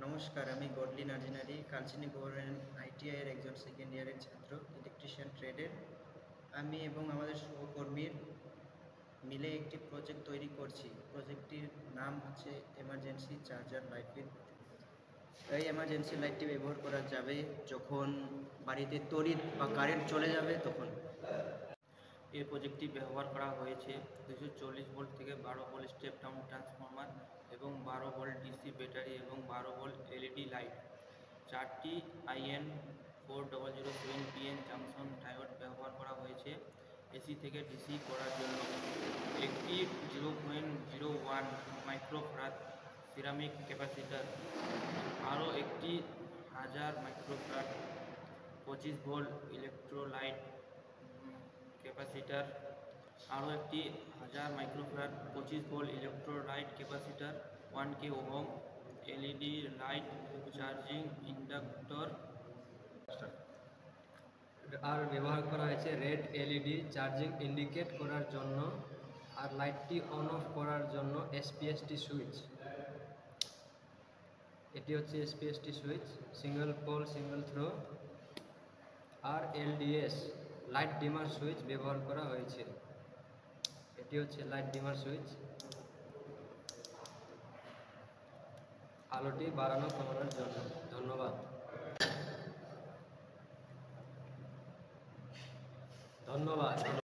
নমস্কার, আমি godly Narzinary Kalchini government ITI এর একজন সেকেন্ড ইয়ারের ছাত্র, ইলেকট্রিশিয়ান ট্রেডের। আমি এবং আমাদের সহকর্মীর মিলে একটি প্রজেক্ট তৈরি করছি। প্রজেক্টটির নাম হচ্ছে এমার্জেন্সি চার্জার লাইট। এই এমার্জেন্সি লাইটটি ব্যবহার করা যাবে যখন বাড়িতে তড়িৎ বা কারেন্ট চলে যাবে তখন। এই প্রজেক্টটি ব্যবহার করা হয়েছে 240 ভোল্ট থেকে 12 ভোল্ট স্টেপ ডাউন ট্রান্সফরমার এবং 12 ভোল্ট ডিসি ব্যাটারি এবং 12 ভোল্ট এলইডি লাইট। 4টি IN 4007PN জাংশন ডায়োড ব্যবহার করা হয়েছে এসি থেকে ডিসি করার জন্য। একটি 0.01 মাইক্রোফ্যারাড সিরামিক ক্যাপাসিটার, আরও একটি 1000 মাইক্রোফ্যারাড 25 ভোল্ট ইলেকট্রোলাইট ক্যাপাসিটার, আরও একটি 1000 microfarad 25 volt electrolyte capacitor, 1K ohm LED light, charging inductor. আর ব্যবহার করা হয়েছে রেড এলইডি চার্জিং ইন্ডিকেট করার জন্য, আর লাইটটি অন অফ করার জন্য এসপিএসটি সুইচ। এটি হচ্ছে SPST switch, single pole single throw. আর এলডিএস লাইট ডিমার সুইচ ব্যবহার করা হয়েছে। এটি হচ্ছে লাইট ডিমার সুইচ, আলোটি বাড়ানো কমানোর জন্য। ধন্যবাদ।